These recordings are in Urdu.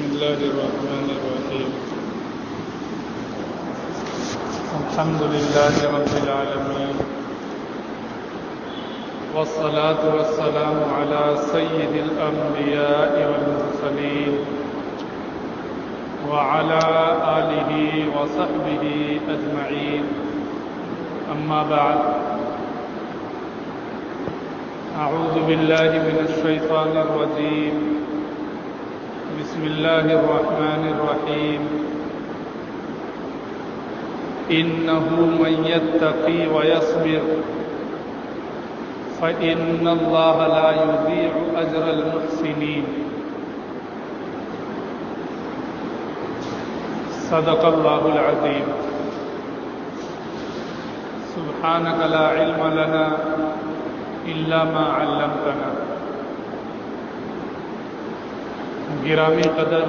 الله الرحمن الرحيم الحمد لله رب العالمين والصلاة والسلام على سيد الأنبياء والمرسلين وعلى آله وصحبه أجمعين أما بعد أعوذ بالله من الشيطان الرجيم بسم الله الرحمن الرحيم إنه من يتقي ويصبر فإن الله لا يضيع أجر المحسنين صدق الله العظيم سبحانك لا علم لنا إلا ما علمتنا گرامی قدر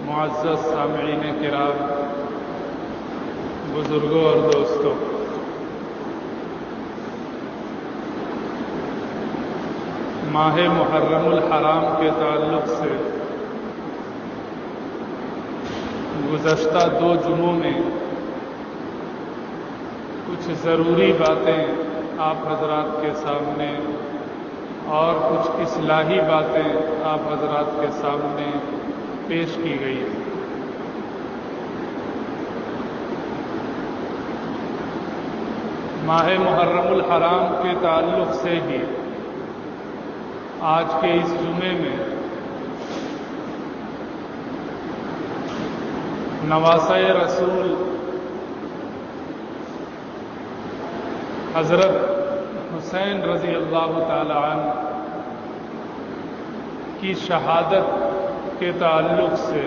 معزز سامعین کرام، بزرگوں اور دوستوں، ماہ محرم الحرام کے تعلق سے گزشتہ 2 جمعوں میں کچھ ضروری باتیں آپ حضرات کے سامنے اور کچھ اصلاحی باتیں آپ حضرات کے سامنے پیش کی گئی ہیں۔ ماہ محرم الحرام کے تعلق سے ہی آج کے اس جمعے میں نواسۂ رسول حضرت حسین رضی اللہ تعالی عنہ کی شہادت کے تعلق سے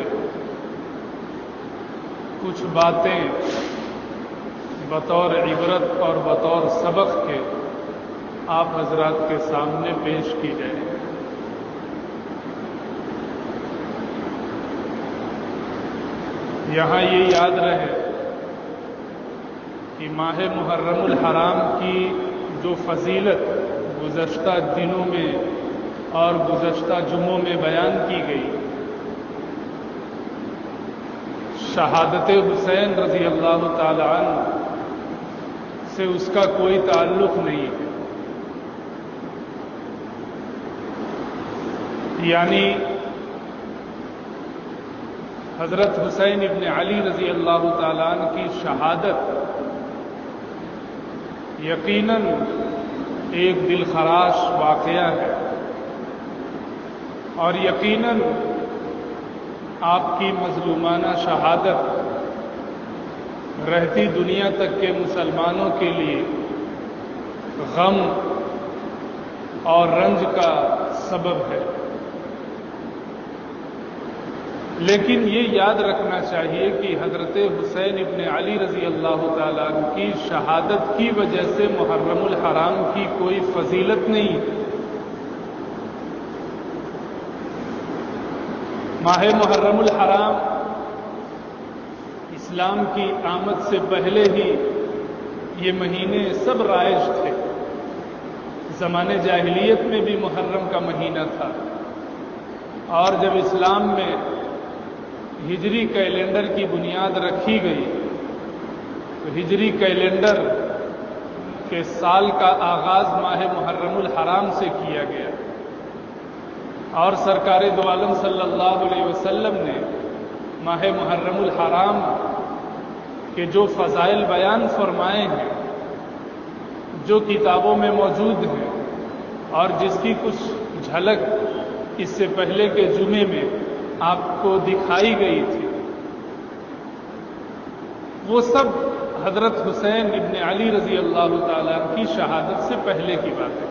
کچھ باتیں بطور عبرت اور بطور سبق کے آپ حضرات کے سامنے پیش کی جائیں۔ یہاں یہ یاد رہے کہ ماہ محرم الحرام کی جو فضیلت گزشتہ دنوں میں اور گزشتہ جمعوں میں بیان کی گئی، شہادت حسین رضی اللہ تعالی عنہ سے اس کا کوئی تعلق نہیں ہے۔ یعنی حضرت حسین ابن علی رضی اللہ تعالی عنہ کی شہادت یقیناً ایک دل خراش واقعہ ہے، اور یقیناً آپ کی مظلومانہ شہادت رہتی دنیا تک کے مسلمانوں کے لیے غم اور رنج کا سبب ہے۔ لیکن یہ یاد رکھنا چاہیے کہ حضرت حسین ابن علی رضی اللہ تعالیٰ عنہ کی شہادت کی وجہ سے محرم الحرام کی کوئی فضیلت نہیں ہے۔ ماہ محرم الحرام اسلام کی آمد سے پہلے ہی یہ مہینے سب رائج تھے۔ زمانے جاہلیت میں بھی محرم کا مہینہ تھا، اور جب اسلام میں ہجری کیلنڈر کی بنیاد رکھی گئی تو ہجری کیلنڈر کے سال کا آغاز ماہ محرم الحرام سے کیا گیا، اور سرکار دو عالم صلی اللہ علیہ وسلم نے ماہ محرم الحرام کے جو فضائل بیان فرمائے ہیں، جو کتابوں میں موجود ہیں، اور جس کی کچھ جھلک اس سے پہلے کے جمعے میں آپ کو دکھائی گئی تھی، وہ سب حضرت حسین ابن علی رضی اللہ تعالیٰ عنہ کی شہادت سے پہلے کی باتیں۔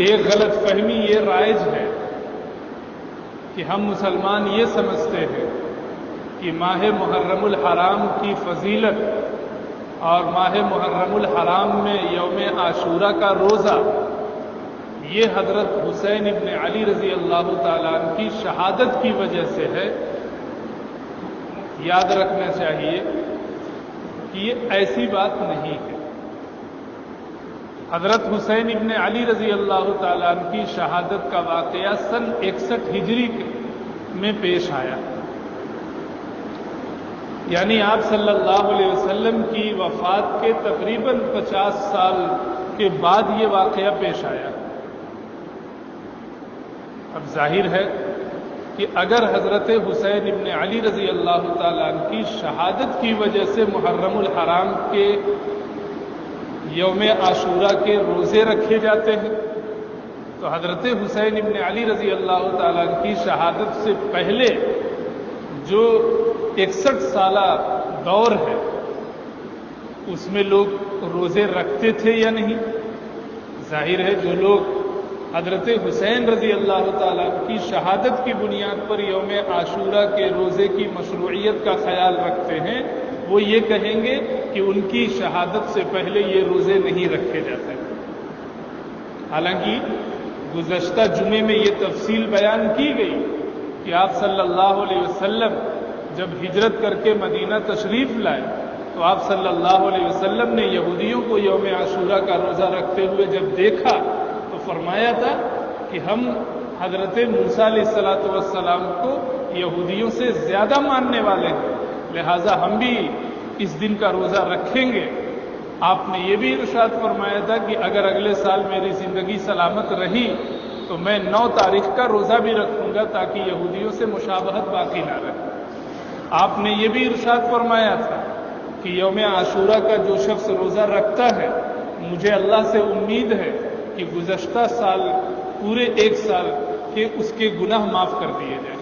ایک غلط فہمی یہ رائج ہے کہ ہم مسلمان یہ سمجھتے ہیں کہ ماہ محرم الحرام کی فضیلت اور ماہ محرم الحرام میں یوم عاشوراء کا روزہ یہ حضرت حسین ابن علی رضی اللہ تعالیٰ عنہ کی شہادت کی وجہ سے ہے۔ یاد رکھنا چاہیے کہ یہ ایسی بات نہیں ہے۔ حضرت حسین ابن علی رضی اللہ تعالیٰ عنہ کی شہادت کا واقعہ سن 61 ہجری میں پیش آیا، یعنی آپ صلی اللہ علیہ وسلم کی وفات کے تقریباً 50 سال کے بعد یہ واقعہ پیش آیا۔ اب ظاہر ہے کہ اگر حضرت حسین ابن علی رضی اللہ تعالیٰ عنہ کی شہادت کی وجہ سے محرم الحرام کے یوم عاشورہ کے روزے رکھے جاتے ہیں، تو حضرت حسین ابن علی رضی اللہ تعالیٰ عنہ کی شہادت سے پہلے جو 61 سالہ دور ہے اس میں لوگ روزے رکھتے تھے یا نہیں؟ ظاہر ہے جو لوگ حضرت حسین رضی اللہ تعالیٰ عنہ کی شہادت کی بنیاد پر یوم عاشورہ کے روزے کی مشروعیت کا خیال رکھتے ہیں، وہ یہ کہیں گے کہ ان کی شہادت سے پہلے یہ روزے نہیں رکھے جاتے۔ حالانکہ گزشتہ جمعے میں یہ تفصیل بیان کی گئی کہ آپ صلی اللہ علیہ وسلم جب ہجرت کر کے مدینہ تشریف لائے تو آپ صلی اللہ علیہ وسلم نے یہودیوں کو یوم عاشورہ کا روزہ رکھتے ہوئے جب دیکھا تو فرمایا تھا کہ ہم حضرت موسیٰ علیہ السلام کو یہودیوں سے زیادہ ماننے والے ہیں، لہذا ہم بھی اس دن کا روزہ رکھیں گے۔ آپ نے یہ بھی ارشاد فرمایا تھا کہ اگر اگلے سال میری زندگی سلامت رہی تو میں 9 تاریخ کا روزہ بھی رکھوں گا تاکہ یہودیوں سے مشابہت باقی نہ رہے۔ آپ نے یہ بھی ارشاد فرمایا تھا کہ یوم عاشورہ کا جو شخص روزہ رکھتا ہے مجھے اللہ سے امید ہے کہ گزشتہ سال پورے 1 سال کے اس کے گناہ معاف کر دیے جائیں۔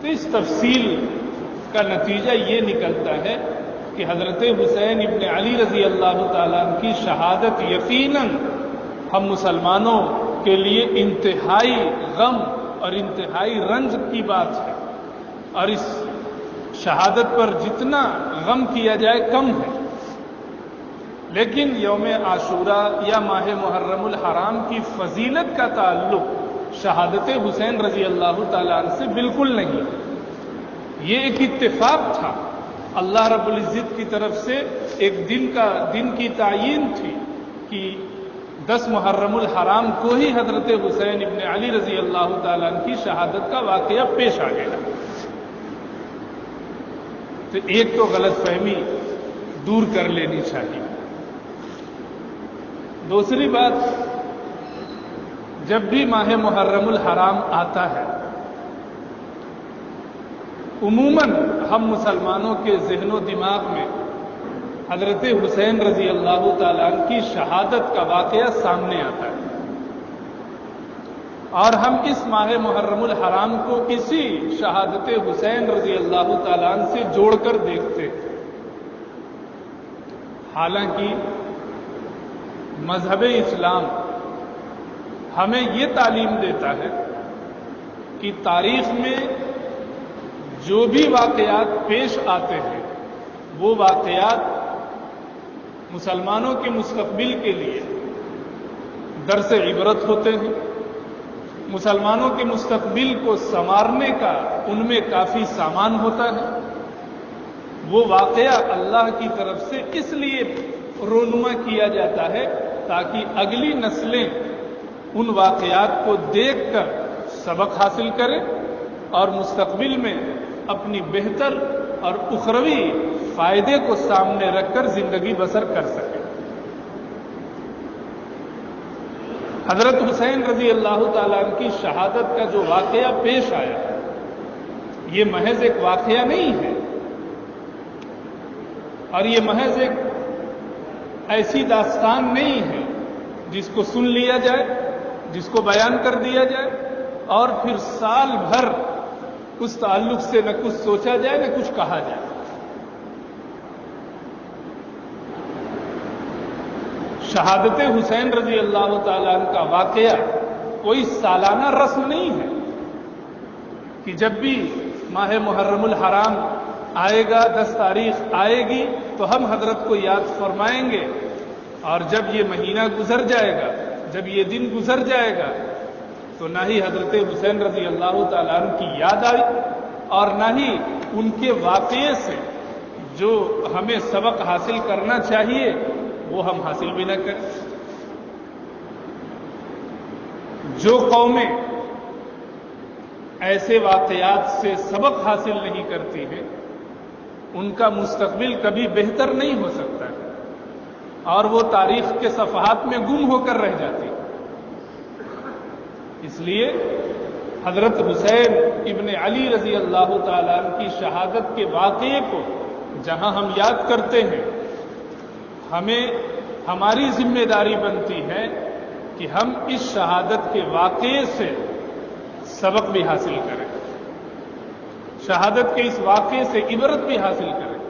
تو اس تفصیل کا نتیجہ یہ نکلتا ہے کہ حضرت حسین ابن علی رضی اللہ تعالیٰ عنہ کی شہادت یقیناً ہم مسلمانوں کے لیے انتہائی غم اور انتہائی رنج کی بات ہے، اور اس شہادت پر جتنا غم کیا جائے کم ہے۔ لیکن یوم عاشورہ یا ماہ محرم الحرام کی فضیلت کا تعلق شہادت حسین رضی اللہ تعالیٰ عنہ سے بالکل نہیں ہے۔ یہ ایک اتفاق تھا، اللہ رب العزت کی طرف سے ایک دن کی تعیین تھی کہ 10 محرم الحرام کو ہی حضرت حسین ابن علی رضی اللہ تعالیٰ عنہ کی شہادت کا واقعہ پیش آ گیا۔ تو ایک تو غلط فہمی دور کر لینی چاہیے۔ دوسری بات، جب بھی ماہ محرم الحرام آتا ہے عموماً ہم مسلمانوں کے ذہن و دماغ میں حضرت حسین رضی اللہ تعالیٰ عنہ کی شہادت کا واقعہ سامنے آتا ہے، اور ہم اس ماہ محرم الحرام کو اسی شہادت حسین رضی اللہ تعالیٰ عنہ سے جوڑ کر دیکھتے ہیں۔ حالانکہ مذہب اسلام ہمیں یہ تعلیم دیتا ہے کہ تاریخ میں جو بھی واقعات پیش آتے ہیں وہ واقعات مسلمانوں کے مستقبل کے لیے درس عبرت ہوتے ہیں، مسلمانوں کے مستقبل کو سنوارنے کا ان میں کافی سامان ہوتا ہے۔ وہ واقعہ اللہ کی طرف سے اس لیے رونما کیا جاتا ہے تاکہ اگلی نسلیں ان واقعات کو دیکھ کر سبق حاصل کریں اور مستقبل میں اپنی بہتر اور اخروی فائدے کو سامنے رکھ کر زندگی بسر کر سکیں۔ حضرت حسین رضی اللہ تعالیٰ عنہ کی شہادت کا جو واقعہ پیش آیا یہ محض ایک واقعہ نہیں ہے، اور یہ محض ایک ایسی داستان نہیں ہے جس کو سن لیا جائے، جس کو بیان کر دیا جائے اور پھر سال بھر اس تعلق سے نہ کچھ سوچا جائے نہ کچھ کہا جائے۔ شہادت حسین رضی اللہ تعالیٰ عنہ کا واقعہ کوئی سالانہ رسم نہیں ہے کہ جب بھی ماہ محرم الحرام آئے گا، 10 تاریخ آئے گی تو ہم حضرت کو یاد فرمائیں گے، اور جب یہ مہینہ گزر جائے گا، جب یہ دن گزر جائے گا تو نہ ہی حضرت حسین رضی اللہ تعالیٰ عنہ کی یاد آئی اور نہ ہی ان کے واقعے سے جو ہمیں سبق حاصل کرنا چاہیے وہ ہم حاصل بھی نہ کریں۔ جو قومیں ایسے واقعات سے سبق حاصل نہیں کرتی ہیں ان کا مستقبل کبھی بہتر نہیں ہو سکتا ہے اور وہ تاریخ کے صفحات میں گم ہو کر رہ جاتی ہے۔ اس لیے حضرت حسین ابن علی رضی اللہ تعالیٰ عنہ کی شہادت کے واقعے کو جہاں ہم یاد کرتے ہیں، ہمیں ہماری ذمہ داری بنتی ہے کہ ہم اس شہادت کے واقعے سے سبق بھی حاصل کریں، شہادت کے اس واقعے سے عبرت بھی حاصل کریں۔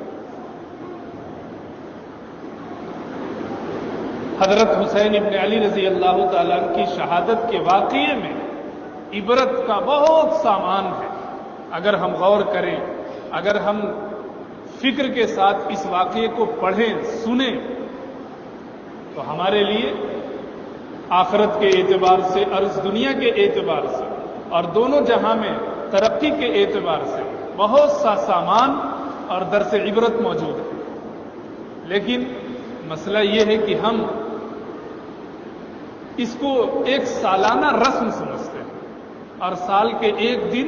حضرت حسین ابن علی رضی اللہ تعالیٰ عنہ کی شہادت کے واقعے میں عبرت کا بہت سامان ہے۔ اگر ہم غور کریں، اگر ہم فکر کے ساتھ اس واقعے کو پڑھیں، سنیں، تو ہمارے لیے آخرت کے اعتبار سے اور اس دنیا کے اعتبار سے اور دونوں جہاں میں ترقی کے اعتبار سے بہت سا سامان اور درس عبرت موجود ہے۔ لیکن مسئلہ یہ ہے کہ ہم اس کو ایک سالانہ رسم سمجھتے ہیں اور سال کے ایک دن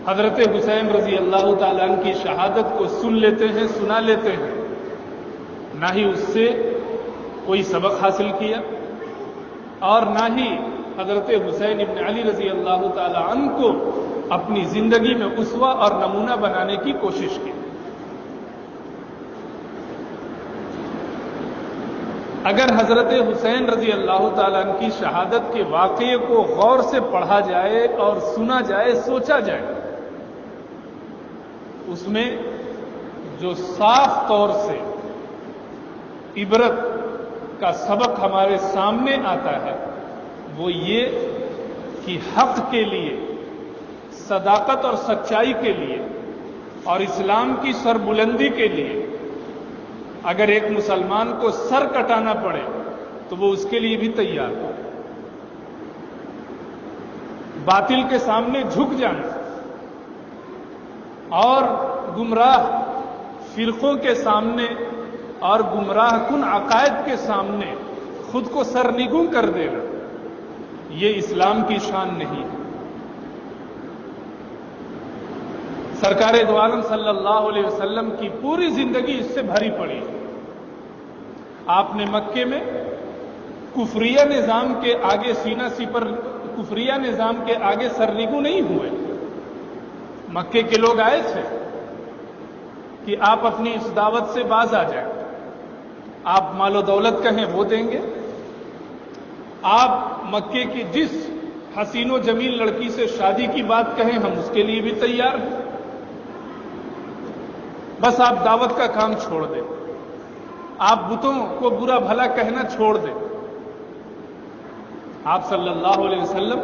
حضرت حسین رضی اللہ تعالیٰ عنہ کی شہادت کو سن لیتے ہیں، سنا لیتے ہیں، نہ ہی اس سے کوئی سبق حاصل کیا اور نہ ہی حضرت حسین ابن علی رضی اللہ تعالیٰ عنہ کو اپنی زندگی میں اسوہ اور نمونہ بنانے کی کوشش کی۔ اگر حضرت حسین رضی اللہ تعالیٰ عنہ کی شہادت کے واقعے کو غور سے پڑھا جائے اور سنا جائے، سوچا جائے، اس میں جو صاف طور سے عبرت کا سبق ہمارے سامنے آتا ہے وہ یہ کہ حق کے لیے، صداقت اور سچائی کے لیے اور اسلام کی سربلندی کے لیے اگر ایک مسلمان کو سر کٹانا پڑے تو وہ اس کے لیے بھی تیار ہو۔ باطل کے سامنے جھک جانا اور گمراہ فرقوں کے سامنے اور گمراہ کن عقائد کے سامنے خود کو سرنگوں کر دینا، یہ اسلام کی شان نہیں ہے۔ سرکار دو عالم صلی اللہ علیہ وسلم کی پوری زندگی اس سے بھری پڑی۔ آپ نے مکے میں کفریہ نظام کے آگے سینہ سپر، کفریہ نظام کے آگے سرنگو نہیں ہوئے۔ مکے کے لوگ آئے تھے کہ آپ اپنی اس دعوت سے باز آ جائیں، آپ مال و دولت کہیں وہ دیں گے، آپ مکے کی جس حسین و جمیل لڑکی سے شادی کی بات کہیں ہم اس کے لیے بھی تیار ہیں، بس آپ دعوت کا کام چھوڑ دیں، آپ بتوں کو برا بھلا کہنا چھوڑ دیں۔ آپ صلی اللہ علیہ وسلم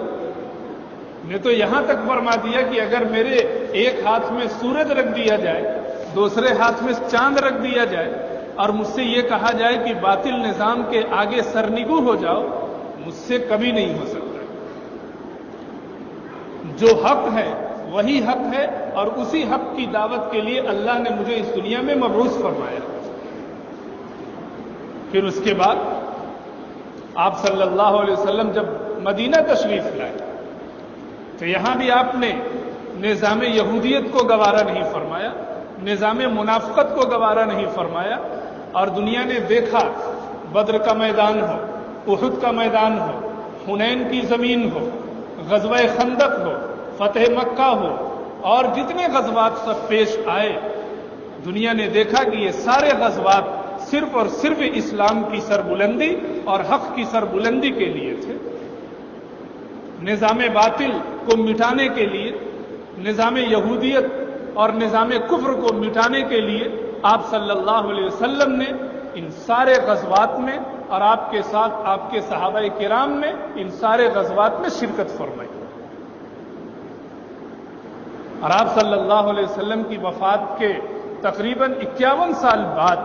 نے تو یہاں تک فرما دیا کہ اگر میرے ایک ہاتھ میں سورج رکھ دیا جائے، دوسرے ہاتھ میں چاند رکھ دیا جائے اور مجھ سے یہ کہا جائے کہ باطل نظام کے آگے سرنگو ہو جاؤ، مجھ سے کبھی نہیں ہو سکتا۔ جو حق ہے وہی حق ہے اور اسی حق کی دعوت کے لیے اللہ نے مجھے اس دنیا میں مبعوث فرمایا۔ پھر اس کے بعد آپ صلی اللہ علیہ وسلم جب مدینہ تشریف لائے تو یہاں بھی آپ نے نظام یہودیت کو گوارا نہیں فرمایا، نظام منافقت کو گوارا نہیں فرمایا، اور دنیا نے دیکھا بدر کا میدان ہو، احد کا میدان ہو، حنین کی زمین ہو، غزوہ خندق ہو، فتح مکہ ہو اور جتنے غزوات سب پیش آئے، دنیا نے دیکھا کہ یہ سارے غزوات صرف اور صرف اسلام کی سربلندی اور حق کی سربلندی کے لیے تھے۔ نظام باطل کو مٹانے کے لیے، نظام یہودیت اور نظام کفر کو مٹانے کے لیے آپ صلی اللہ علیہ وسلم نے ان سارے غزوات میں اور آپ کے ساتھ آپ کے صحابہ کرام میں ان سارے غزوات میں شرکت فرمائی۔ اور آپ صلی اللہ علیہ وسلم کی وفات کے تقریباً 51 سال بعد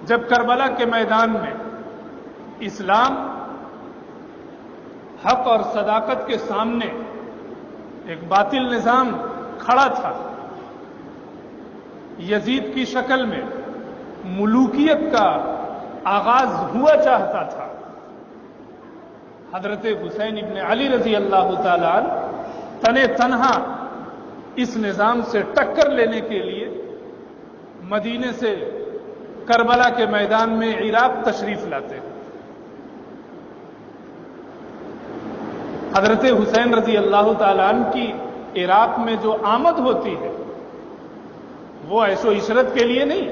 جب کربلا کے میدان میں اسلام حق اور صداقت کے سامنے ایک باطل نظام کھڑا تھا، یزید کی شکل میں ملوکیت کا آغاز ہوا چاہتا تھا، حضرت حسین ابن علی رضی اللہ تعالی عنہ تنے تنہا اس نظام سے ٹکر لینے کے لیے مدینے سے کربلا کے میدان میں عراق تشریف لاتے ہیں۔ حضرت حسین رضی اللہ تعالی عنہ کی عراق میں جو آمد ہوتی ہے وہ عیش و عشرت کے لیے نہیں،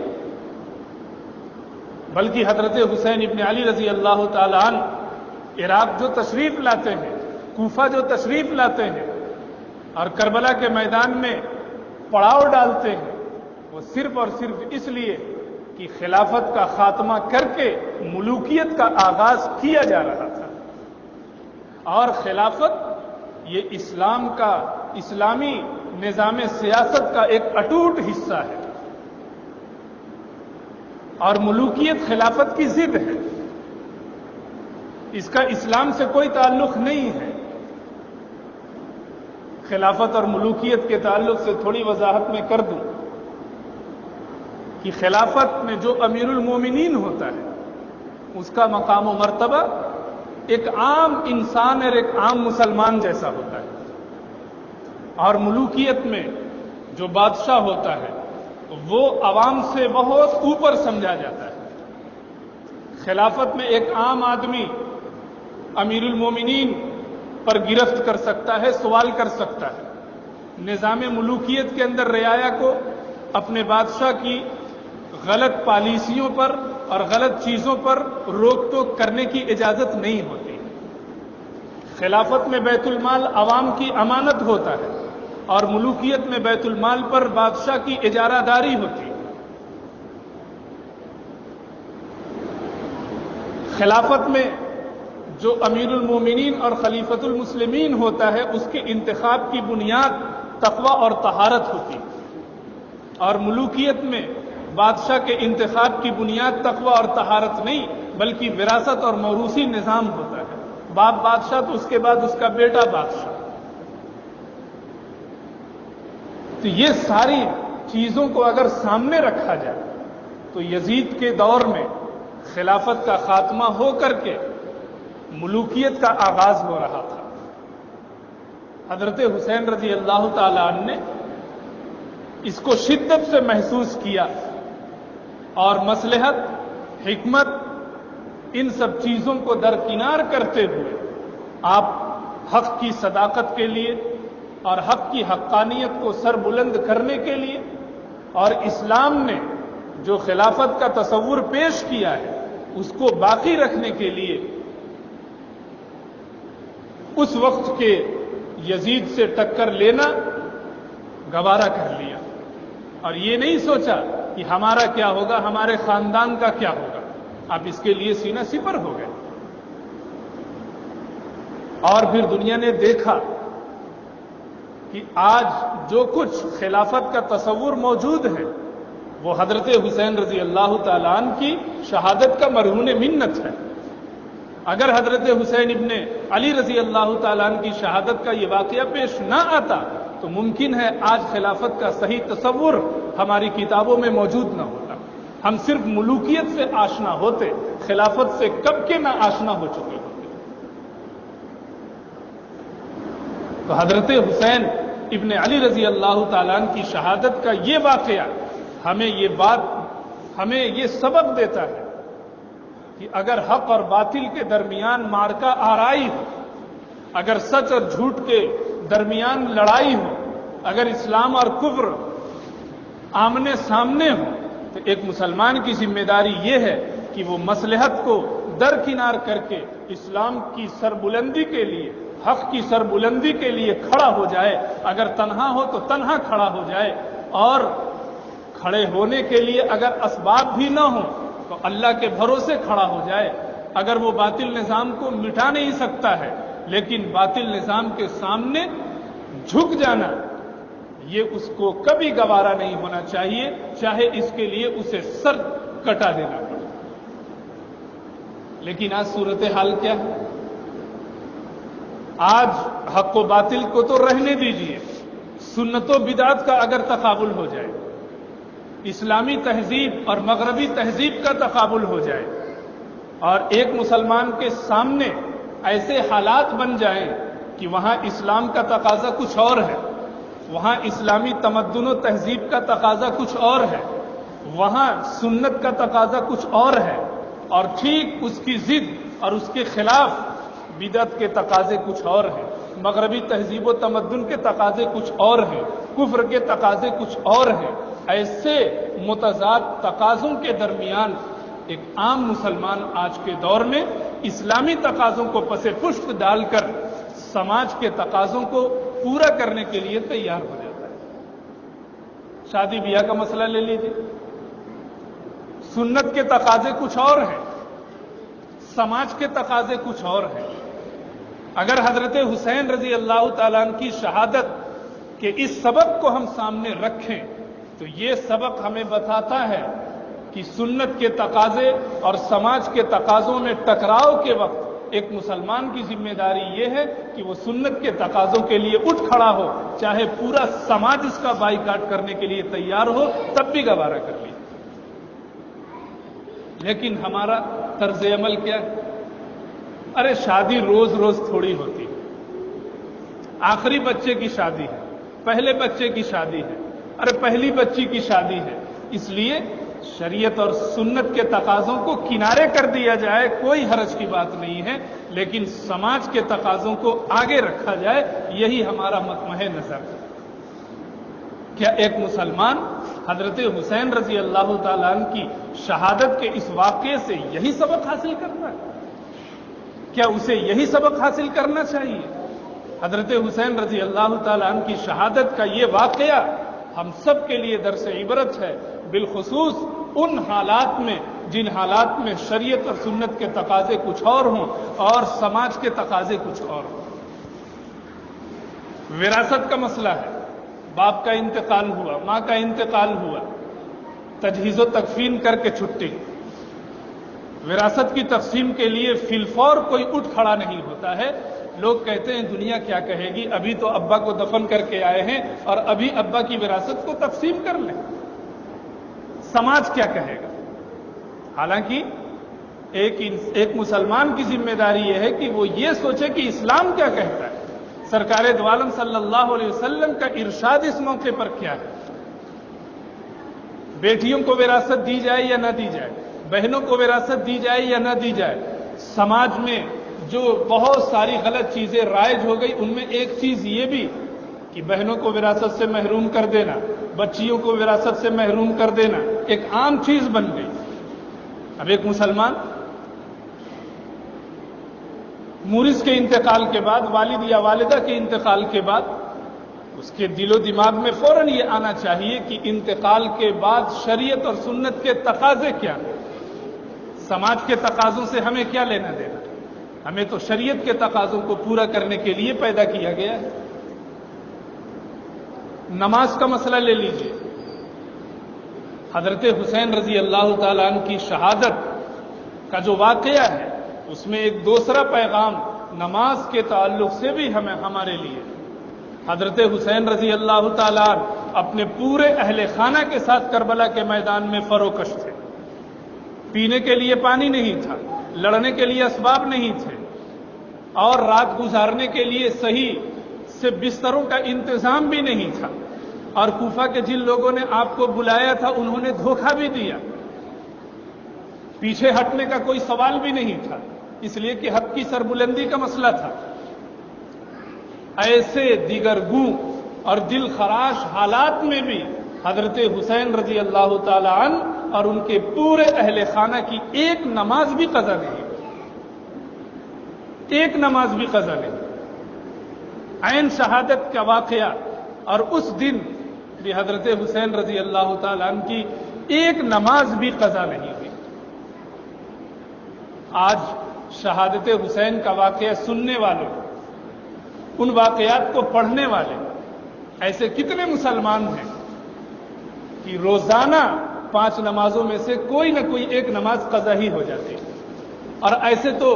بلکہ حضرت حسین ابن علی رضی اللہ تعالی عنہ عراق جو تشریف لاتے ہیں، کوفہ جو تشریف لاتے ہیں اور کربلا کے میدان میں پڑاؤ ڈالتے ہیں، وہ صرف اور صرف اس لیے کہ خلافت کا خاتمہ کر کے ملوکیت کا آغاز کیا جا رہا تھا، اور خلافت یہ اسلام کا، اسلامی نظام سیاست کا ایک اٹوٹ حصہ ہے، اور ملوکیت خلافت کی ضد ہے، اس کا اسلام سے کوئی تعلق نہیں ہے۔ خلافت اور ملوکیت کے تعلق سے تھوڑی وضاحت میں کر دوں کہ خلافت میں جو امیر المومنین ہوتا ہے اس کا مقام و مرتبہ ایک عام انسان اور ایک عام مسلمان جیسا ہوتا ہے، اور ملوکیت میں جو بادشاہ ہوتا ہے وہ عوام سے بہت اوپر سمجھا جاتا ہے۔ خلافت میں ایک عام آدمی امیر المومنین پر گرفت کر سکتا ہے، سوال کر سکتا ہے۔ نظام ملوکیت کے اندر رعایا کو اپنے بادشاہ کی غلط پالیسیوں پر اور غلط چیزوں پر روک ٹوک کرنے کی اجازت نہیں ہوتی۔ خلافت میں بیت المال عوام کی امانت ہوتا ہے، اور ملوکیت میں بیت المال پر بادشاہ کی اجارہ داری ہوتی ہے۔ خلافت میں جو امیر المومنین اور خلیفۃ المسلمین ہوتا ہے اس کے انتخاب کی بنیاد تقوی اور طہارت ہوتی ہے، اور ملوکیت میں بادشاہ کے انتخاب کی بنیاد تقوی اور طہارت نہیں بلکہ وراثت اور موروثی نظام ہوتا ہے۔ باپ بادشاہ تو اس کے بعد اس کا بیٹا بادشاہ۔ تو یہ ساری چیزوں کو اگر سامنے رکھا جائے تو یزید کے دور میں خلافت کا خاتمہ ہو کر کے ملوکیت کا آغاز ہو رہا تھا۔ حضرت حسین رضی اللہ تعالی عنہ نے اس کو شدت سے محسوس کیا، اور مصلحت، حکمت، ان سب چیزوں کو درکنار کرتے ہوئے آپ حق کی صداقت کے لیے اور حق کی حقانیت کو سر بلند کرنے کے لیے، اور اسلام نے جو خلافت کا تصور پیش کیا ہے اس کو باقی رکھنے کے لیے اس وقت کے یزید سے ٹکر لینا گوارا کر لیا، اور یہ نہیں سوچا کہ ہمارا کیا ہوگا، ہمارے خاندان کا کیا ہوگا۔ آپ اس کے لیے سینہ سپر ہو گئے، اور پھر دنیا نے دیکھا کہ آج جو کچھ خلافت کا تصور موجود ہے وہ حضرت حسین رضی اللہ تعالی عنہ کی شہادت کا مرہون منت ہے۔ اگر حضرت حسین ابن علی رضی اللہ تعالی عنہ کی شہادت کا یہ واقعہ پیش نہ آتا تو ممکن ہے آج خلافت کا صحیح تصور ہماری کتابوں میں موجود نہ ہوتا، ہم صرف ملوکیت سے آشنا ہوتے، خلافت سے کب کے نہ آشنا ہو چکے ہوتے۔ تو حضرت حسین ابن علی رضی اللہ تعالیٰ عنہ کی شہادت کا یہ واقعہ ہمیں یہ سبق دیتا ہے کہ اگر حق اور باطل کے درمیان معرکہ آرائی ہو، اگر سچ اور جھوٹ کے درمیان لڑائی ہو، اگر اسلام اور کفر آمنے سامنے ہو، تو ایک مسلمان کی ذمہ داری یہ ہے کہ وہ مصلحت کو درکنار کر کے اسلام کی سربلندی کے لیے، حق کی سربلندی کے لیے کھڑا ہو جائے۔ اگر تنہا ہو تو تنہا کھڑا ہو جائے، اور کھڑے ہونے کے لیے اگر اسباب بھی نہ ہوں تو اللہ کے بھروسے کھڑا ہو جائے۔ اگر وہ باطل نظام کو مٹا نہیں سکتا ہے لیکن باطل نظام کے سامنے جھک جانا، یہ اس کو کبھی گوارا نہیں ہونا چاہیے، چاہے اس کے لیے اسے سر کٹا دینا پڑے۔ لیکن آج صورتحال کیا ہے؟ آج حق و باطل کو تو رہنے دیجیے، سنت و بدعت کا اگر تقابل ہو جائے، اسلامی تہذیب اور مغربی تہذیب کا تقابل ہو جائے اور ایک مسلمان کے سامنے ایسے حالات بن جائیں کہ وہاں اسلام کا تقاضا کچھ اور ہے، وہاں اسلامی تمدن و تہذیب کا تقاضا کچھ اور ہے، وہاں سنت کا تقاضا کچھ اور ہے، اور ٹھیک اس کی ضد اور اس کے خلاف بدعت کے تقاضے کچھ اور ہیں، مغربی تہذیب و تمدن کے تقاضے کچھ اور ہیں، کفر کے تقاضے کچھ اور ہیں۔ ایسے متضاد تقاضوں کے درمیان ایک عام مسلمان آج کے دور میں اسلامی تقاضوں کو پس پشت ڈال کر سماج کے تقاضوں کو پورا کرنے کے لیے تیار ہو جاتا ہے۔ شادی بیاہ کا مسئلہ لے لیجیے، سنت کے تقاضے کچھ اور ہیں، سماج کے تقاضے کچھ اور ہیں۔ اگر حضرت حسین رضی اللہ تعالیٰ عنہ کی شہادت کے اس سبق کو ہم سامنے رکھیں تو یہ سبق ہمیں بتاتا ہے کہ سنت کے تقاضے اور سماج کے تقاضوں میں ٹکراؤ کے وقت ایک مسلمان کی ذمہ داری یہ ہے کہ وہ سنت کے تقاضوں کے لیے اٹھ کھڑا ہو، چاہے پورا سماج اس کا بائیکاٹ کرنے کے لیے تیار ہو تب بھی گوارا کر لے۔ لیکن ہمارا طرز عمل کیا ہے؟ ارے شادی روز روز تھوڑی ہوتی ہے، آخری بچے کی شادی ہے، پہلے بچے کی شادی ہے، ارے پہلی بچی کی شادی ہے، اس لیے شریعت اور سنت کے تقاضوں کو کنارے کر دیا جائے، کوئی حرج کی بات نہیں ہے، لیکن سماج کے تقاضوں کو آگے رکھا جائے، یہی ہمارا مطمح نظر ہے۔ کیا ایک مسلمان حضرت حسین رضی اللہ تعالیٰ عنہ کی شہادت کے اس واقعے سے یہی سبق حاصل کرتا ہے؟ کیا اسے یہی سبق حاصل کرنا چاہیے؟ حضرت حسین رضی اللہ تعالیٰ عنہ کی شہادت کا یہ واقعہ ہم سب کے لیے درس عبرت ہے، بالخصوص ان حالات میں جن حالات میں شریعت اور سنت کے تقاضے کچھ اور ہوں اور سماج کے تقاضے کچھ اور ہوں۔ وراثت کا مسئلہ ہے، باپ کا انتقال ہوا، ماں کا انتقال ہوا، تجہیز و تکفین کر کے چھٹی، وراثت کی تقسیم کے لیے فی الفور کوئی اٹھ کھڑا نہیں ہوتا ہے۔ لوگ کہتے ہیں دنیا کیا کہے گی، ابھی تو ابا کو دفن کر کے آئے ہیں اور ابھی ابا کی وراثت کو تقسیم کر لیں، سماج کیا کہے گا؟ حالانکہ ایک مسلمان کی ذمہ داری یہ ہے کہ وہ یہ سوچے کہ اسلام کیا کہتا ہے، سرکار دو عالم صلی اللہ علیہ وسلم کا ارشاد اس موقع پر کیا ہے۔ بیٹیوں کو وراثت دی جائے یا نہ دی جائے، بہنوں کو وراثت دی جائے یا نہ دی جائے، سماج میں جو بہت ساری غلط چیزیں رائج ہو گئی ان میں ایک چیز یہ بھی کہ بہنوں کو وراثت سے محروم کر دینا، بچیوں کو وراثت سے محروم کر دینا ایک عام چیز بن گئی۔ اب ایک مسلمان مورث کے انتقال کے بعد، والد یا والدہ کے انتقال کے بعد، اس کے دل و دماغ میں فوراً یہ آنا چاہیے کہ انتقال کے بعد شریعت اور سنت کے تقاضے کیا ہیں، سماج کے تقاضوں سے ہمیں کیا لینا دینا، ہمیں تو شریعت کے تقاضوں کو پورا کرنے کے لیے پیدا کیا گیا ہے۔ نماز کا مسئلہ لے لیجیے، حضرت حسین رضی اللہ تعالیٰ عنہ کی شہادت کا جو واقعہ ہے اس میں ایک دوسرا پیغام نماز کے تعلق سے بھی ہمارے لیے۔ حضرت حسین رضی اللہ تعالیٰ عنہ اپنے پورے اہل خانہ کے ساتھ کربلا کے میدان میں فروکش تھے، پینے کے لیے پانی نہیں تھا، لڑنے کے لیے اسباب نہیں تھے، اور رات گزارنے کے لیے صحیح سے بستروں کا انتظام بھی نہیں تھا، اور کوفہ کے جن لوگوں نے آپ کو بلایا تھا انہوں نے دھوکہ بھی دیا، پیچھے ہٹنے کا کوئی سوال بھی نہیں تھا، اس لیے کہ حق کی سربلندی کا مسئلہ تھا۔ ایسے دیگر گو اور دل خراش حالات میں بھی حضرت حسین رضی اللہ تعالی عنہ اور ان کے پورے اہل خانہ کی ایک نماز بھی قضا نہیں، ایک نماز بھی قضا نہیں۔ عین شہادت کا واقعہ اور اس دن بھی حضرت حسین رضی اللہ تعالی عنہ کی ایک نماز بھی قضا نہیں ہوئی۔ آج شہادت حسین کا واقعہ سننے والوں، ان واقعات کو پڑھنے والے ایسے کتنے مسلمان ہیں کہ روزانہ 5 نمازوں میں سے کوئی نہ کوئی ایک نماز قضا ہی ہو جاتی ہے، اور ایسے تو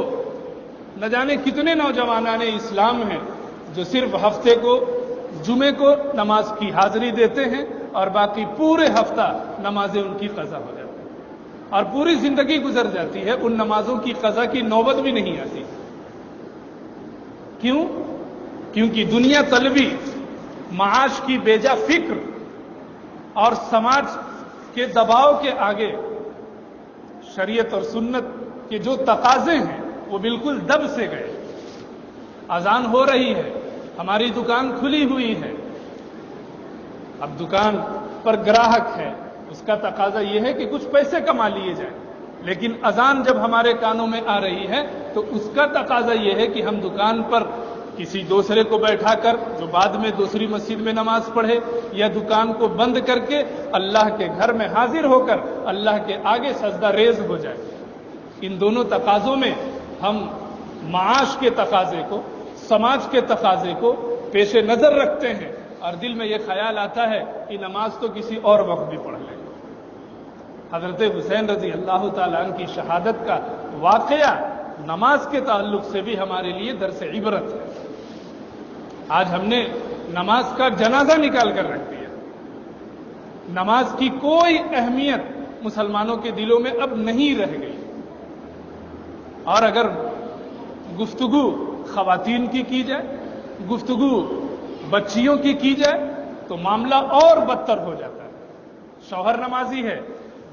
نہ جانے کتنے نوجوانان اسلام ہیں جو صرف ہفتے کو جمعے کو نماز کی حاضری دیتے ہیں اور باقی پورے ہفتہ نمازیں ان کی قضا ہو جاتی ہیں اور پوری زندگی گزر جاتی ہے، ان نمازوں کی قضا کی نوبت بھی نہیں آتی۔ کیوں؟ کیونکہ دنیا طلبی، معاش کی بیجا فکر اور سماج کے دباؤ کے آگے شریعت اور سنت کے جو تقاضے ہیں وہ بالکل دب سے گئے۔ اذان ہو رہی ہے، ہماری دکان کھلی ہوئی ہے، اب دکان پر گراہک ہے، اس کا تقاضا یہ ہے کہ کچھ پیسے کما لیے جائیں، لیکن اذان جب ہمارے کانوں میں آ رہی ہے تو اس کا تقاضا یہ ہے کہ ہم دکان پر کسی دوسرے کو بیٹھا کر جو بعد میں دوسری مسجد میں نماز پڑھے، یا دکان کو بند کر کے اللہ کے گھر میں حاضر ہو کر اللہ کے آگے سجدہ ریز ہو جائے۔ ان دونوں تقاضوں میں ہم معاش کے تقاضے کو، سماج کے تقاضے کو پیش نظر رکھتے ہیں اور دل میں یہ خیال آتا ہے کہ نماز تو کسی اور وقت بھی پڑھ لیں۔ حضرت حسین رضی اللہ تعالیٰ عنہ کی شہادت کا واقعہ نماز کے تعلق سے بھی ہمارے لیے درس عبرت ہے۔ آج ہم نے نماز کا جنازہ نکال کر رکھ دیا، نماز کی کوئی اہمیت مسلمانوں کے دلوں میں اب نہیں رہ گئی، اور اگر گفتگو خواتین کی جائے، گفتگو بچیوں کی جائے تو معاملہ اور بدتر ہو جاتا ہے۔ شوہر نمازی ہے،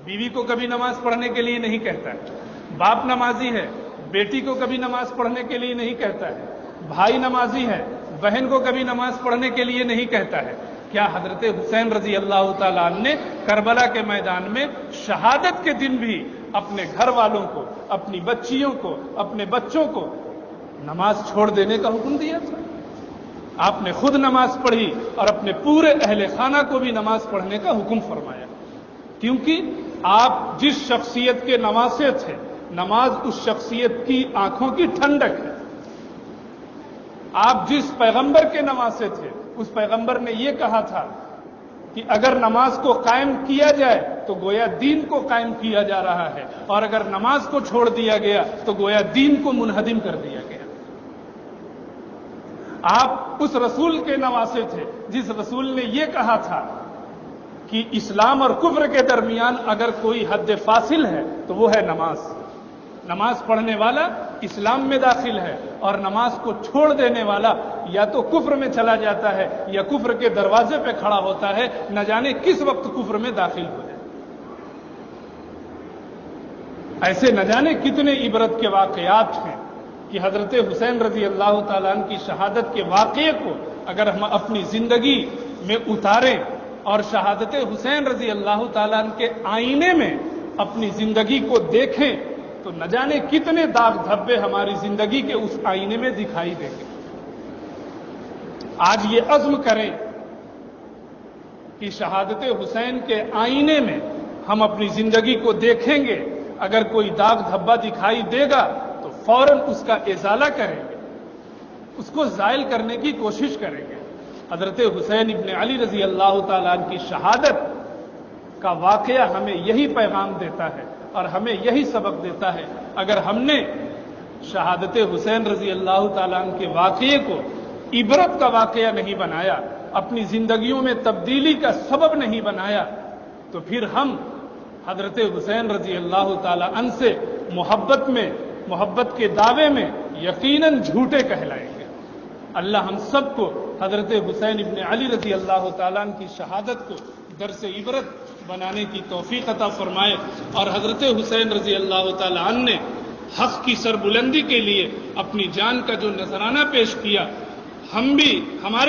بیوی کو کبھی نماز پڑھنے کے لیے نہیں کہتا ہے، باپ نمازی ہے، بیٹی کو کبھی نماز پڑھنے کے لیے نہیں کہتا ہے، بھائی نمازی ہے، بہن کو کبھی نماز پڑھنے کے لیے نہیں کہتا ہے۔ کیا حضرت حسین رضی اللہ تعالیٰ عنہ نے کربلا کے میدان میں شہادت کے دن بھی اپنے گھر والوں کو، اپنی بچیوں کو، اپنے بچوں کو نماز چھوڑ دینے کا حکم دیا تھا؟ آپ نے خود نماز پڑھی اور اپنے پورے اہل خانہ کو بھی نماز پڑھنے کا حکم فرمایا، کیونکہ آپ جس شخصیت کے نواسے تھے، نماز اس شخصیت کی آنکھوں کی ٹھنڈک ہے۔ آپ جس پیغمبر کے نواسے تھے، اس پیغمبر نے یہ کہا تھا کہ اگر نماز کو قائم کیا جائے تو گویا دین کو قائم کیا جا رہا ہے، اور اگر نماز کو چھوڑ دیا گیا تو گویا دین کو منہدم کر دیا گیا۔ آپ اس رسول کے نواسے تھے جس رسول نے یہ کہا تھا کہ اسلام اور کفر کے درمیان اگر کوئی حد فاصل ہے تو وہ ہے نماز۔ نماز پڑھنے والا اسلام میں داخل ہے، اور نماز کو چھوڑ دینے والا یا تو کفر میں چلا جاتا ہے یا کفر کے دروازے پہ کھڑا ہوتا ہے، نہ جانے کس وقت کفر میں داخل ہو جائے۔ ایسے نہ جانے کتنے عبرت کے واقعات ہیں کہ حضرت حسین رضی اللہ تعالیٰ عنہ کی شہادت کے واقعے کو اگر ہم اپنی زندگی میں اتاریں اور شہادت حسین رضی اللہ تعالیٰ عنہ کے آئینے میں اپنی زندگی کو دیکھیں تو نہ جانے کتنے داغ دھبے ہماری زندگی کے اس آئینے میں دکھائی دیں گے۔ آج یہ عزم کریں کہ شہادت حسین کے آئینے میں ہم اپنی زندگی کو دیکھیں گے، اگر کوئی داغ دھبا دکھائی دے گا تو فوراً اس کا ازالہ کریں گے، اس کو زائل کرنے کی کوشش کریں گے۔ حضرت حسین ابن علی رضی اللہ تعالیٰ عنہ کی شہادت کا واقعہ ہمیں یہی پیغام دیتا ہے اور ہمیں یہی سبق دیتا ہے۔ اگر ہم نے شہادت حسین رضی اللہ تعالیٰ عنہ کے واقعے کو عبرت کا واقعہ نہیں بنایا، اپنی زندگیوں میں تبدیلی کا سبب نہیں بنایا، تو پھر ہم حضرت حسین رضی اللہ تعالیٰ عنہ سے محبت کے دعوے میں یقیناً جھوٹے کہلائیں گے۔ اللہ ہم سب کو حضرت حسین ابن علی رضی اللہ تعالیٰ عنہ کی شہادت کو درس عبرت بنانے کی توفیق عطا فرمائے، اور حضرت حسین رضی اللہ تعالیٰ عنہ نے حق کی سربلندی کے لیے اپنی جان کا جو نذرانہ پیش کیا، ہم بھی ہمارے